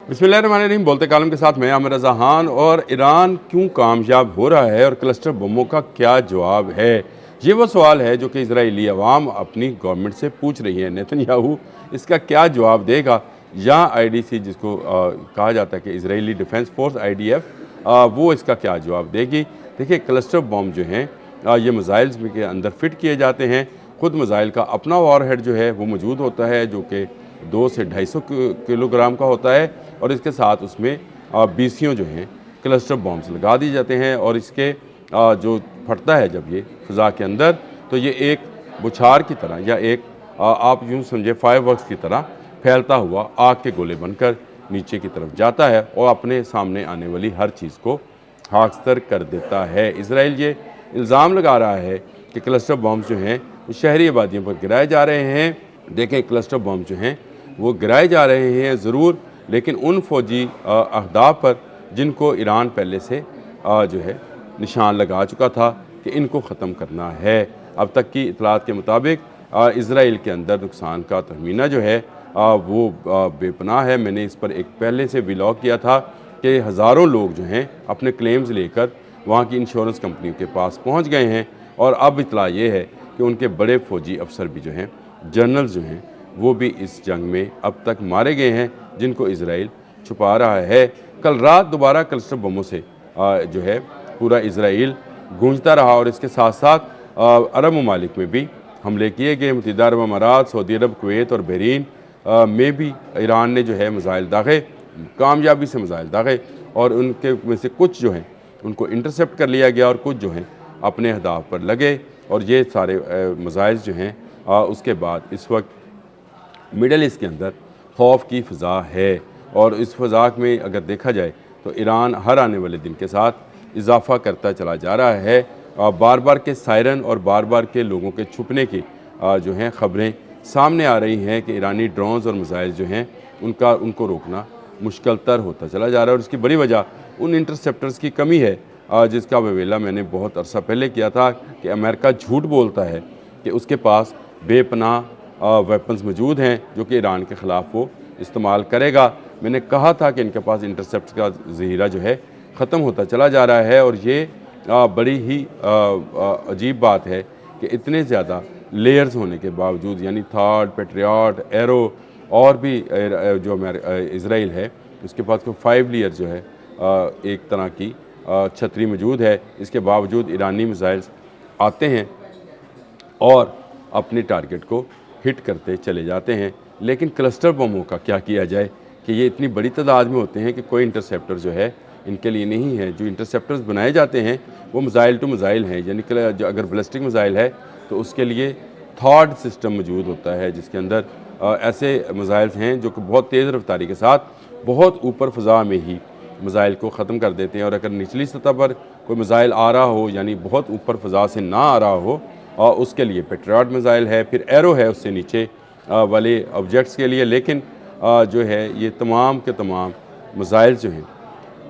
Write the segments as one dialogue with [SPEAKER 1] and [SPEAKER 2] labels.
[SPEAKER 1] बिस्मिल्लाहिर्रहमानिर्रहीम। बोलते कालम के साथ मैं आमिर रज़ा खान। और ईरान क्यों कामयाब हो रहा है और क्लस्टर बमों का क्या जवाब है, ये वो सवाल है जो कि इजरायली अवाम अपनी गवर्नमेंट से पूछ रही है। नेतन्याहू इसका क्या जवाब देगा, या आईडीसी जिसको कहा जाता है कि इजरायली डिफेंस फोर्स IDF, वो इसका क्या जवाब देगी। देखिए, क्लस्टर बम जो हैं ये मिज़ाइल्स के अंदर फिट किए जाते हैं। ख़ुद मिज़ाइल का अपना वॉरहेड जो है वो मौजूद होता है, जो कि 2 से 250 किलोग्राम का होता है, और इसके साथ उसमें बीसियों जो हैं क्लस्टर बॉम्ब्स लगा दिए जाते हैं। और इसके जो फटता है जब ये फ़िज़ा के अंदर, तो ये एक बुछार की तरह या एक आप यूँ समझे फायरवर्क्स की तरह फैलता हुआ आग के गोले बनकर नीचे की तरफ जाता है और अपने सामने आने वाली हर चीज़ को खाकस्तर कर देता है। इजराइल ये इल्ज़ाम लगा रहा है कि क्लस्टर बॉम्ब्स जो हैं वो शहरी आबादियों पर गिराए जा रहे हैं। देखें, क्लस्टर बॉम्ब जो हैं वो गिराए जा रहे हैं ज़रूर, लेकिन उन फ़ौजी अहदाफ पर जिनको ईरान पहले से जो है निशान लगा चुका था कि इनको ख़त्म करना है। अब तक की इतलात के मुताबिक इजराइल के अंदर नुकसान का तखमीना जो है वो बेपनाह है। मैंने इस पर एक पहले से व्लॉग किया था कि हज़ारों लोग जो हैं अपने क्लेम्स लेकर वहाँ की इंश्योरेंस कंपनी के पास पहुँच गए हैं। और अब इतला ये है कि उनके बड़े फ़ौजी अफसर भी जो हैं, जनरल्स जो हैं, वो भी इस जंग में अब तक मारे गए हैं, जिनको इजराइल छुपा रहा है। कल रात दोबारा क्लस्टर बमों से जो है पूरा इजराइल गूंजता रहा, और इसके साथ साथ अरब ममालिक में भी हमले किए गए। मुत्तहिदा अरब अमारात, सऊदी अरब, कुवैत और बहरीन में भी ईरान ने जो है मिज़ाइल दागे, कामयाबी से मिज़ाइल दागे, और उनके में से कुछ जो हैं उनको इंटरसेप्ट कर लिया गया और कुछ जो हैं अपने अहदाफ पर लगे। और ये सारे मिज़ाइल जो हैं उसके बाद इस वक्त मिडल ईस्ट के अंदर खौफ की फ़िज़ा है। और इस फ़िज़ा में अगर देखा जाए तो ईरान हर आने वाले दिन के साथ इजाफ़ा करता चला जा रहा है। बार बार के सायरन और बार बार के लोगों के छुपने की जो हैं ख़बरें सामने आ रही हैं कि ईरानी ड्रोन्स और मिज़ाइल जो हैं उनको रोकना मुश्किल तर होता चला जा रहा है। और इसकी बड़ी वजह उन इंटरसेप्टर्स की कमी है, जिसका ववेला मैंने बहुत अरसा पहले किया था कि अमेरिका झूठ बोलता है कि उसके पास बेपनाह वेपन्स मौजूद हैं जो कि ईरान के ख़िलाफ़ वो इस्तेमाल करेगा। मैंने कहा था कि इनके पास इंटरसेप्ट का ज़ख़ीरा जो है ख़त्म होता चला जा रहा है। और ये बड़ी ही अजीब बात है कि इतने ज़्यादा लेयर्स होने के बावजूद, यानी थाड, पेट्रियाट, एरो और भी जो इजराइल है उसके पास को 5 लेयर जो है एक तरह की छतरी मौजूद है। इसके बावजूद ईरानी मिज़ाइल्स आते हैं और अपने टारगेट को हिट करते चले जाते हैं। लेकिन क्लस्टर बमों का क्या किया जाए कि ये इतनी बड़ी तादाद में होते हैं कि कोई इंटरसेप्टर जो है इनके लिए नहीं है। जो इंटरसेप्टर्स बनाए जाते हैं वो मिज़ाइल टू मिज़ाइल हैं, यानी कि अगर बैलिस्टिक मिज़ाइल है तो उसके लिए थॉड सिस्टम मौजूद होता है, जिसके अंदर ऐसे मिज़ाइल्स हैं जो कि बहुत तेज़ रफ्तारी के साथ बहुत ऊपर फ़िज़ा में ही मिज़ाइल को ख़त्म कर देते हैं। और अगर निचली सतह पर कोई मिज़ाइल आ रहा हो, यानी बहुत ऊपर फ़िज़ा से ना आ रहा हो, और उसके लिए पेट्रियाट मिज़ाइल है, फिर एरो है उससे नीचे वाले ऑब्जेक्ट्स के लिए। लेकिन जो है ये तमाम के तमाम मिज़ाइल जो हैं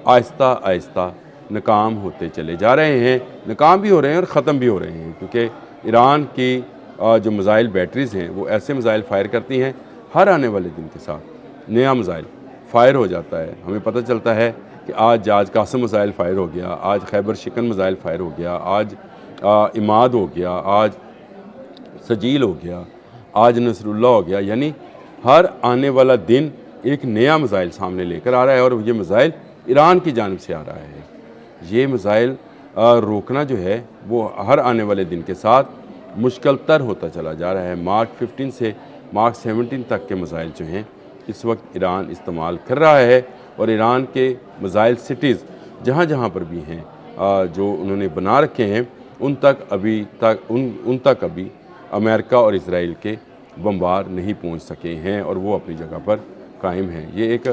[SPEAKER 1] आहिस्ता आहिस्ता नाकाम होते चले जा रहे हैं। नाकाम भी हो रहे हैं और ख़त्म भी हो रहे हैं, क्योंकि ईरान की जो मिज़ाइल बैटरीज़ हैं वो ऐसे मिज़ाइल फ़ायर करती हैं, हर आने वाले दिन के साथ नया मिज़ाइल फ़ायर हो जाता है। हमें पता चलता है कि आज कासम मिज़ाइल फ़ायर हो गया, आज खैबर शिकन मिज़ाइल फ़ायर हो गया, आज इमाद हो गया, आज सजील हो गया, आज नसरुल्ला हो गया। यानी हर आने वाला दिन एक नया मिज़ाइल सामने लेकर आ रहा है, और ये मिज़ाइल ईरान की जानिब से आ रहा है। ये मिज़ाइल रोकना जो है वो हर आने वाले दिन के साथ मुश्किल तर होता चला जा रहा है। मार्क 15 से मार्क 17 तक के मिज़ाइल जो हैं इस वक्त ईरान इस्तेमाल कर रहा है। और ईरान के मिज़ाइल सिटीज़ जहाँ जहाँ पर भी हैं जो उन्होंने बना रखे हैं, उन तक अभी अमेरिका और इजराइल के बमबार नहीं पहुँच सके हैं, और वो अपनी जगह पर कायम हैं। ये एक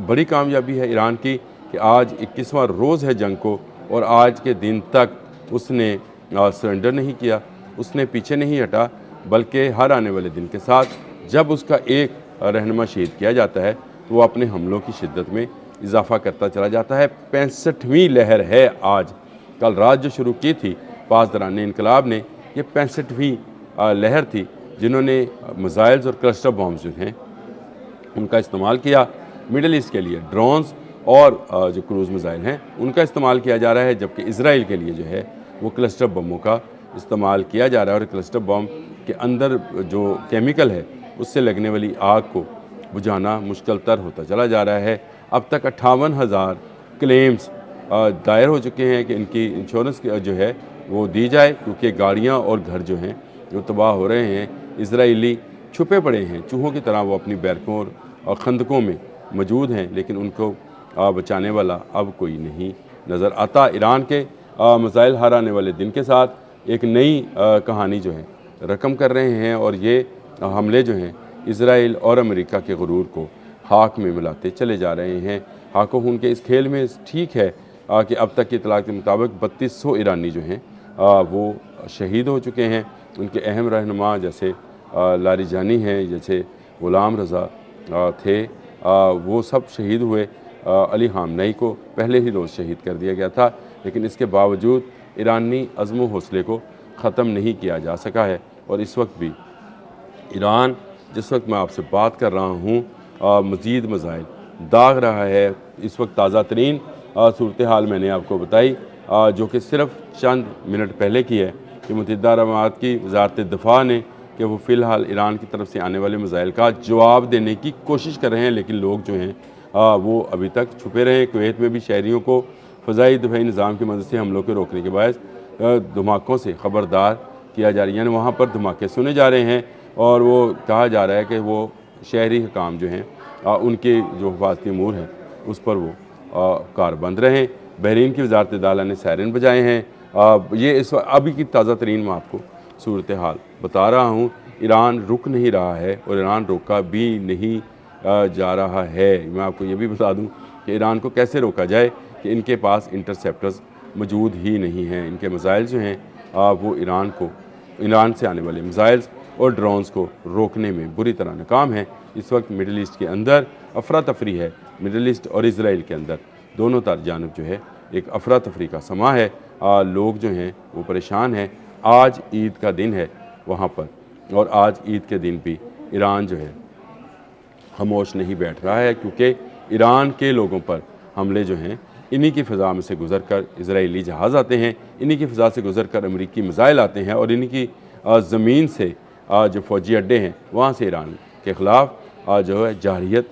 [SPEAKER 1] बड़ी कामयाबी है ईरान की कि आज 21वां रोज़ है जंग को, और आज के दिन तक उसने सरेंडर नहीं किया, उसने पीछे नहीं हटा, बल्कि हर आने वाले दिन के साथ जब उसका एक रहनुमा शहीद किया जाता है तो वो अपने हमलों की शिद्दत में इजाफ़ा करता चला जाता है। 65वीं लहर है आज। कल रात जो शुरू की थी पासदारान इनकलाब ने, ये 65वीं लहर थी जिन्होंने मिज़ाइल्स और क्लस्टर बॉम्ब्स जो हैं उनका इस्तेमाल किया। मिडल ईस्ट के लिए ड्रोन्स और जो क्रूज़ मिज़ाइल हैं उनका इस्तेमाल किया जा रहा है, जबकि इसराइल के लिए जो है वो क्लस्टर बमों का इस्तेमाल किया जा रहा है। और क्लस्टर बम के अंदर जो केमिकल है उससे लगने वाली आग को बुझाना मुश्किल तर होता चला जा रहा है। अब तक 58,000 क्लेम्स दायर हो चुके हैं कि इनकी इंश्योरेंस जो है वो दी जाए, क्योंकि गाड़ियाँ और घर जो हैं वो तबाह हो रहे हैं। इजरायली छुपे पड़े हैं चूहों की तरह, वो अपनी बैरकों और खंदकों में मौजूद हैं, लेकिन उनको बचाने वाला अब कोई नहीं नज़र आता। ईरान के मिसाइल हार आने वाले दिन के साथ एक नई कहानी जो है रकम कर रहे हैं, और ये हमले जो हैं इसराइल और अमेरिका के गुरूर को खाक में मिलाते चले जा रहे हैं। हाको खून के इस खेल में ठीक है कि अब तक की इतलात के मुताबिक 3200 ईरानी जो हैं वो शहीद हो चुके हैं। उनके अहम रहनुमा जैसे लारिजानी हैं, जैसे ग़ुलाम रज़ा थे, वो सब शहीद हुए। अली ख़ामनेई को पहले ही रोज़ शहीद कर दिया गया था, लेकिन इसके बावजूद ईरानी अज़्म व हौसले को ख़त्म नहीं किया जा सका है। और इस वक्त भी ईरान, जिस वक्त मैं आपसे बात कर रहा हूँ, मज़ीद मिज़ाइल दाग रहा है। इस वक्त ताज़ा तरीन सूरत हाल मैंने आपको बताई, जो कि सिर्फ़ चंद मिनट पहले की है, कि मुत्तहिदा अरब अमारात की वज़ारत दिफ़ा ने कि वो फ़िलहाल ईरान की तरफ से आने वाले मिज़ाइल का जवाब देने की कोशिश कर रहे हैं, लेकिन लोग जो हैं वो अभी तक छुपे रहे। कुवैत में भी शहरियों को फ़ज़ाई दिफाई निज़ाम की मदद से हमलों के रोकने के बायस धमाकों से ख़बरदार किया जा रहा है, यानी वहाँ पर धमाके सुने जा रहे हैं, और वो कहा जा रहा है कि वो शहरी हुकाम जो हैं उनके जो हिफाजती अमूर हैं उस पर वो कारबंद रहें। बहरीन की वज़ारत दाखिला ने सायरन बजाए हैं। ये इस अभी की ताज़ा तरीन मैं आपको सूरत हाल बता रहा हूँ। ईरान रुक नहीं रहा है और ईरान रोका भी नहीं जा रहा है। मैं आपको ये भी बता दूँ कि ईरान को कैसे रोका जाए कि इनके पास इंटरसेप्टर्स मौजूद ही नहीं हैं। इनके मिसाइल जो हैं वो ईरान से आने वाले मिसाइल्स और ड्रोन्स को रोकने में बुरी तरह नाकाम है। इस वक्त मिडल ईस्ट के अंदर अफरा तफरी है। मिडल ईस्ट और इसराइल के अंदर दोनों जानब जो है एक अफरा तफरी का समा है। लोग जो हैं वो परेशान हैं। आज ईद का दिन है वहाँ पर, और आज ईद के दिन भी ईरान जो है खामोश नहीं बैठ रहा है, क्योंकि ईरान के लोगों पर हमले जो हैं इन्हीं की फ़ज़ा में से गुज़र कर इजरायली जहाज़ आते हैं, इन्हीं की फ़ज़ा से गुज़र कर अमरीकी मिसाइल आते हैं, और इन्हीं की ज़मीन से जो फ़ौजी अड्डे हैं वहाँ से ईरान के ख़िलाफ़ जो है जारहियत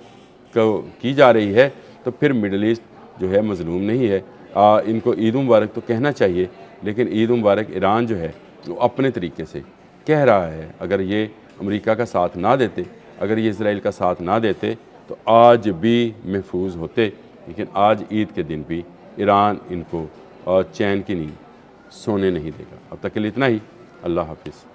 [SPEAKER 1] की जा रही है। तो फिर मिडल ईस्ट जो है मज़लूम नहीं है। इनको ईद मुबारक तो कहना चाहिए, लेकिन ईद मुबारक ईरान जो है वो अपने तरीके से कह रहा है। अगर ये अमेरिका का साथ ना देते, अगर ये इसराइल का साथ ना देते, तो आज भी महफूज होते, लेकिन आज ईद के दिन भी ईरान इनको चैन की नींद सोने नहीं देगा। अब तक के लिए इतना ही। अल्लाह हाफिज़।